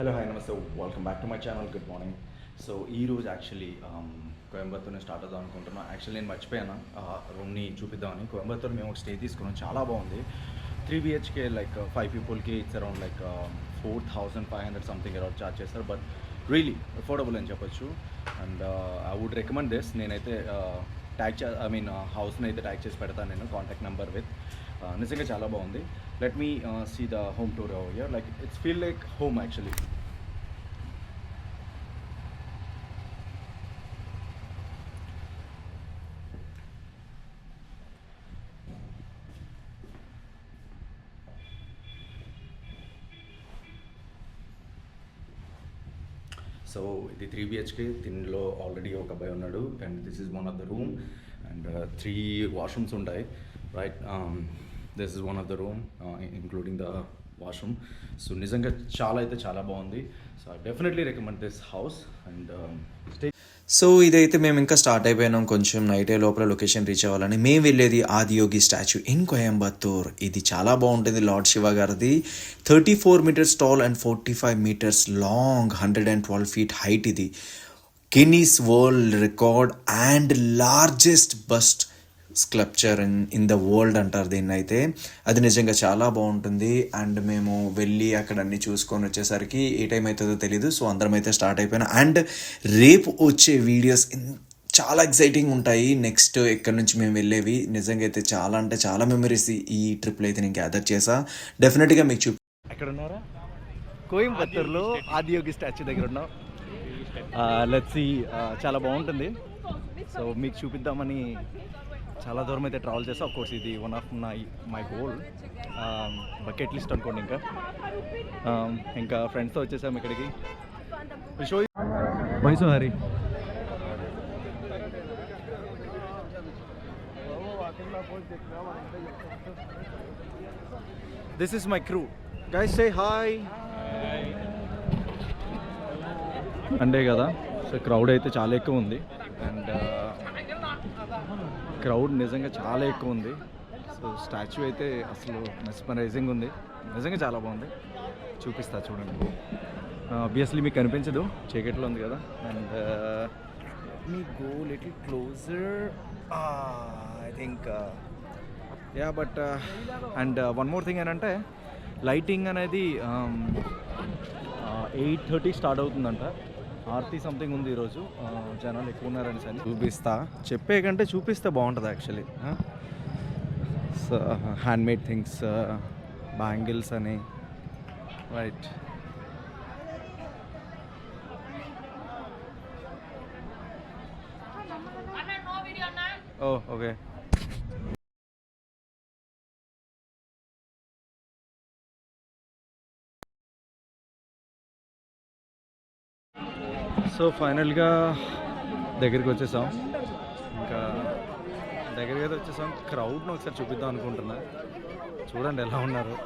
Hello hi నమస్తే welcome back to my channel. Good morning. So ఈ రోజు actually కోయంబత్తూర్ని start అవుదాం అనుకుంటున్నాను. యాక్చువల్లీ నేను మర్చిపోయాను రూమ్ని చూపిద్దామని. కోయంబత్తూర్ మేము ఒక స్టే తీసుకున్నాం, చాలా బాగుంది. 3 BHK, లైక్ 5 పీపుల్కి it's around like 4,500 something around charge చేస్తారు. బట్ రియలీ అఫోర్డబుల్ అని చెప్పొచ్చు. And I would recommend this. నేనైతే హౌస్ని అయితే ట్యాగ్ చేసి పెడతాను, నేను కాంటాక్ట్ నెంబర్ విత్. నిజంగా చాలా బాగుంది. Let me see the home tour over here. Like it's feel like home actually. So ఇది 3 BHK. దీనిలో ఆల్రెడీ ఒక అబ్బాయి ఉన్నాడు and this is one of the room. And 3 washrooms ఉంటాయి, right. This is one of the room including the washroom. So నిజంగా చాలా అయితే చాలా బాగుంది. So I definitely recommend this house. And stay. So ఇదైతే మేము ఇంకా స్టార్ట్ అయిపోయినాం, కొంచెం నైట్ అయ్యే లోపల లొకేషన్ రీచ్ అవ్వాలని. మేము వెళ్ళేది ఆదియోగి స్టాచ్యూ ఇన్ కోయంబత్తూర్. ఇది చాలా బాగుంటుంది, లార్డ్ శివ గారిది. 34 meters tall and 45 meters long, 112 feet height. ఇది Guinness world record and largest bust sculpture in the world అంటారు దీన్ని అయితే. అది నిజంగా చాలా బాగుంటుంది. అండ్ మేము వెళ్ళి అక్కడ అన్ని చూసుకొని వచ్చేసరికి ఏ టైం అవుతుందో తెలీదు. సో అందరం అయితే స్టార్ట్ అయిపోయినా. అండ్ రేపు వచ్చే వీడియోస్ చాలా ఎక్సైటింగ్ ఉంటాయి. నెక్స్ట్ ఎక్కడి నుంచి మేము వెళ్ళేవి నిజంగా అయితే చాలా అంటే చాలా మెమరీస్ ఈ ట్రిప్లో అయితే నేను గ్యాదర్ చేసా. డెఫినెట్గా మీకు ఎక్కడ ఉన్నారా? కోయంబత్తూర్లో ఆదియోగి స్టాచ్యూ దగ్గర ఉన్నాం. Let's see. చాలా బాగుంటుంది. సో మీకు చూపిద్దామని చాలా దూరం అయితే ట్రావెల్ చేస్తాం. ఆఫ్ కోర్స్ ఇది one of my goal, bucket list అనుకోండి. ఇంకా ఫ్రెండ్స్తో వచ్చేసాం ఇక్కడికి. షో మైసూ Hari. This is my crew. Guys say hi. అంతే కదా. సో క్రౌడ్ అయితే చాలా ఎక్కువ ఉంది. అండ్ క్రౌడ్ నిజంగా చాలా ఎక్కువ ఉంది. సో స్టాచ్యూ అయితే అసలు మెస్మరైజింగ్ ఉంది. నిజంగా చాలా బాగుంది. చూపిస్తా చూడండి. ఆబ్వియస్లీ మీకు కనిపించదు, చీకట్లో ఉంది కదా. And me go little closer I think. Yeah but and one more thing ఏంటంటే లైటింగ్ అనేది 8:30 స్టార్ట్ అవుతుందంట. ఆర్తి సంథింగ్ ఉంది ఈరోజు. జనాలు ఎక్కువ ఉన్నారని సరే చూపిస్తా. చెప్పే కంటే చూపిస్తే బాగుంటుంది actually. So handmade things, bangles అని, రైట్. ఓ ఓకే. సో ఫైనల్గా దగ్గరికి వచ్చేసాం. ఇంకా దగ్గరికి అయితే వచ్చేసాం. క్రౌడ్ని ఒకసారి చూపిద్దాం అనుకుంటున్నా. చూడండి ఎలా ఉన్నారు.